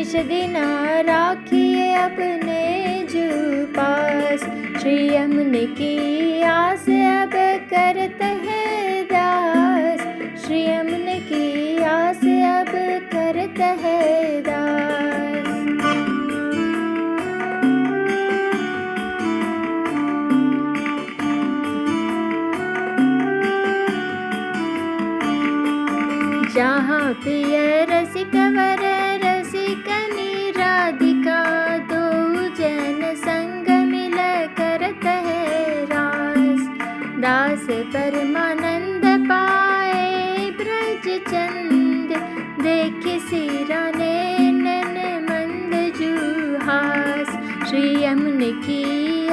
निज दिना राखिए अपने जू पास। श्री यमुने की आस अब करते हैं दास। श्री यमुने की आस अब करते हैं दास। जहाँ प्रिय रसिक वर रसिकनी राधिका, दो जन संग मिल करत है रास। दास परमानंद पाए ब्रज चंद, देख सिरा नैनन मंद जुहास। श्री यमुने की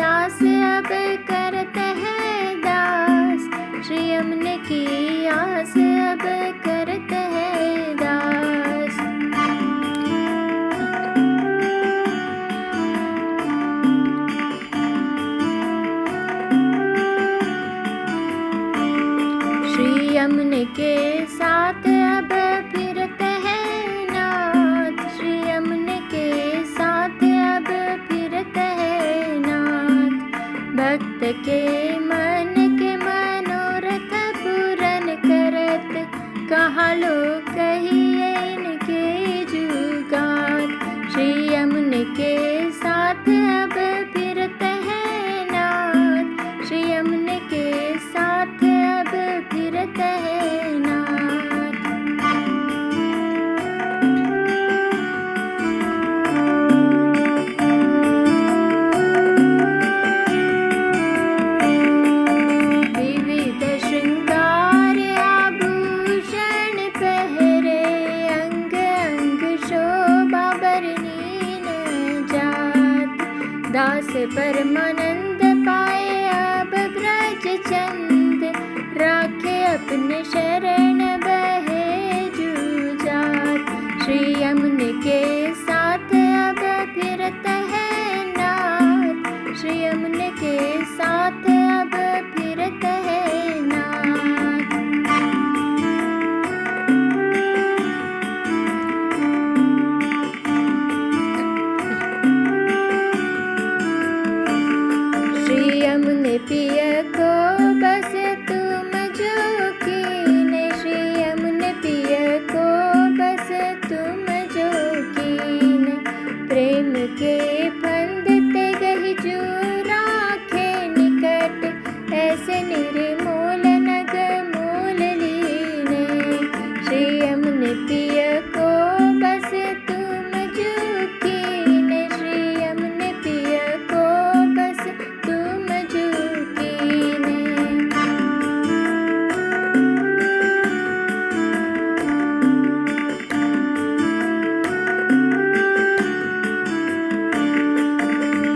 आस अब करत है दास। श्री यमुने की आस अब करत है दास। श्री यमुने के साथ अब फिरते हैं नाथ। श्री यमुने के साथ अब फिरते हैं नाथ। भक्त के मन के मनोरथ पूरन करत, कहाँ लोग कहिए इनके जुगात। श्री यमुने के साथ अब फिरते हैं नाथ। श्री यमुने के साथ अब फिरते हैं नाथ। विविध श्रृंगार आभूषण पहरे, अंग अंग शोभा बरनी न जात। दास परमानंद पाए अब ब्रज चंद, राखे अपने शरण बहे जुजात। श्री यमुने के साथ अब फिरते हैं नाथ। श्री यमुने के साथ अब फिरते हैं नाथ। श्री यमुने पिय को बस तुम जो कीने। श्री यमुने पिय को बस तुम जो कीने। प्रेम के फंद ते गही जो राखे निकट, ऐसे निर्मूल नग मूल लीने। श्री यमुने पिय को बस तुम जो कीने। श्री यमुने पिय को बस तुम जो कीने।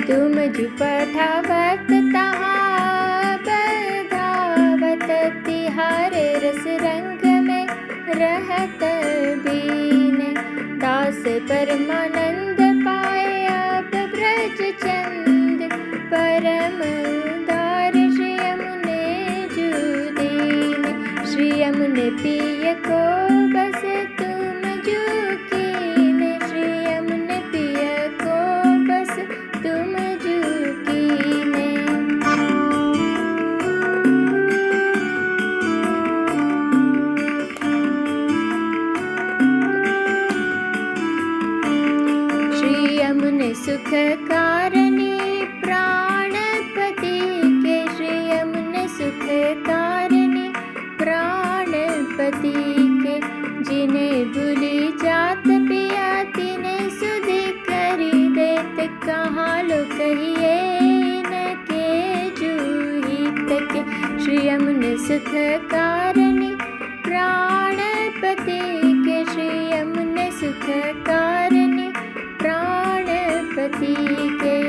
तुम जो पठावत तहाँ बधावत, तिहारे रस रंग में रहत बीने। दास परमानंद पाए अब ब्रज चंद, परम उदार श्री यमुने जू दीने। श्री यमुने पिय को बस तुम जो कीने। श्री यमुने पिय को बस तुम जो कीने। श्री यमुने सुख कारिणी प्राणपति के। श्री यमुने सुख कारिणी प्राणपति के, जिन्हें भूली जात पिया तिन्हें सुधि करी देत। कहाँ लो कहिए इनके जूहित के। श्री यमुने सुख कारिणी प्राणपति के। श्री यमुने सुख कारिणी प्राणपति के।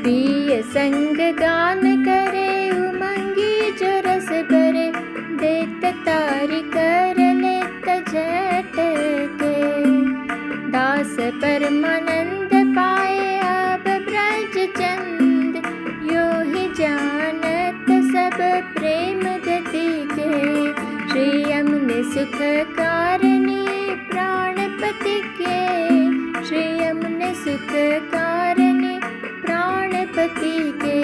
पिय संग गान करे उमंगी जो रस भरे, देत तारी कर लेत झट के। दास परमानंद पाए अब ब्रज चंद, यो सुख कारिणी प्राणपति के, श्री यमुने सुख कारिणी प्राणपति के।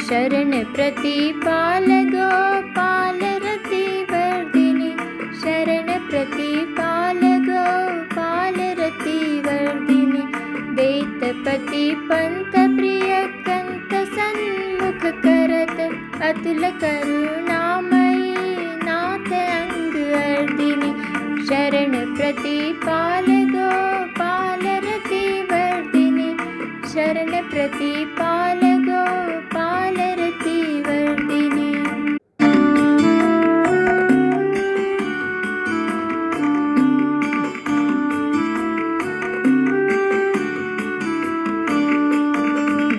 शरण प्रतिपाल गोपाल रति वर्धिनी, शरण प्रतिपाल गोपाल रति वर्धिनी। दैत्यपति पंथ प्रिय कंत सन्मुख करत, अतुल करुणामयी नाथ अंग अर्दिनी। शरण प्रतिपाल गोपाल रति वर्धिनी, शरण प्रतिपाल गोपाल रति वर्धिनी।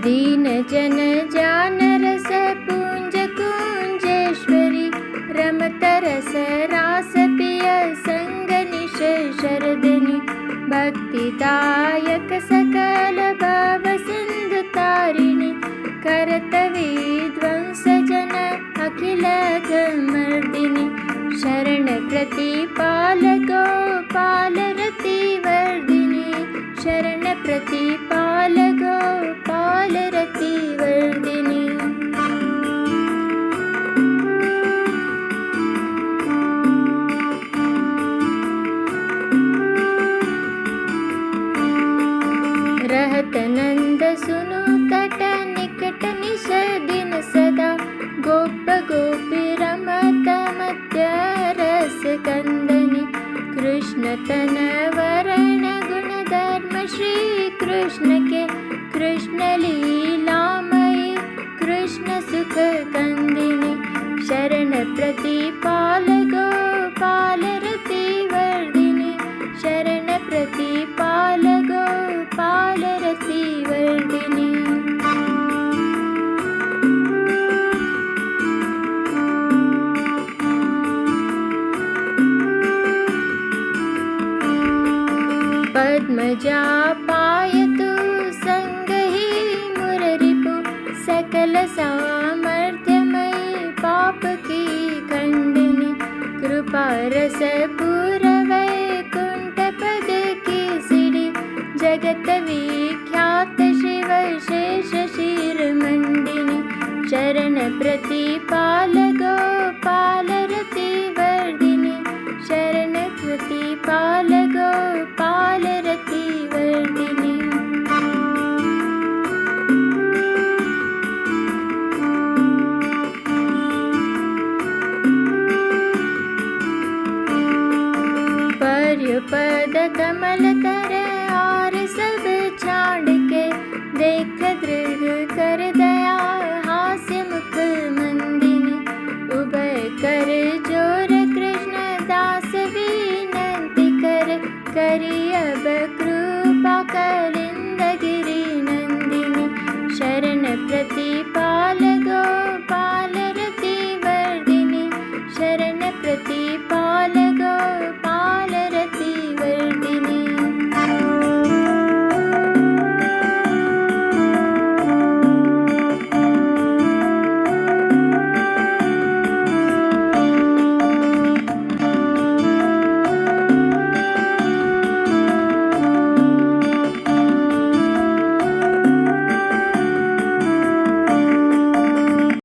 दीन जन जान रस पूंज कुंजेश्वरी, रमत रस रास पिय संग निश शरदनी। भक्तिदायक सकल भव सिंधु तारिणी, करत विध्वंस जन अखिल मर्दिनी। शरण प्रतिपाल गोपाल रति वर्धिनी, शरण प्रतिपाल गोपाल रति वर्धिनी। रहत नंद सुनु तट निकट निश दिन सदा, गोप गोपी रमत मध्य रस कंदनी। कृष्ण तन वरण गुण धर्म श्री कृष्ण के, कृष्ण लीलामयी कृष्ण सुख कंदिनी। शरण प्रतिपाल गोपाल रति वर्धिनी, शरण प्रतिपाल गोपाल रति वर्धिनी। पद्मजा पायतु संग ही मुररिपु, सकल सामर्थ्यमयी पाप की खंडिनी। कृपा रस पूरवै कुंठ पद की सिड़ी, जगत विख्यात शिव शेष शिरोमंडिनी। शरण प्रतिपाल गोपाल रति वर्धिनी, शरण प्रतिपाल गोपाल रति वर्धिनी। पर्युपद कमल कर और सब छाड़ के, देख दृढ़ कर दया हास्य मुख मंदिनी। उभय कर जोर कृष्ण दास विनंती कर, करी अब कृपा कलिंद गिरि नंदिनी। शरण प्रतिपाल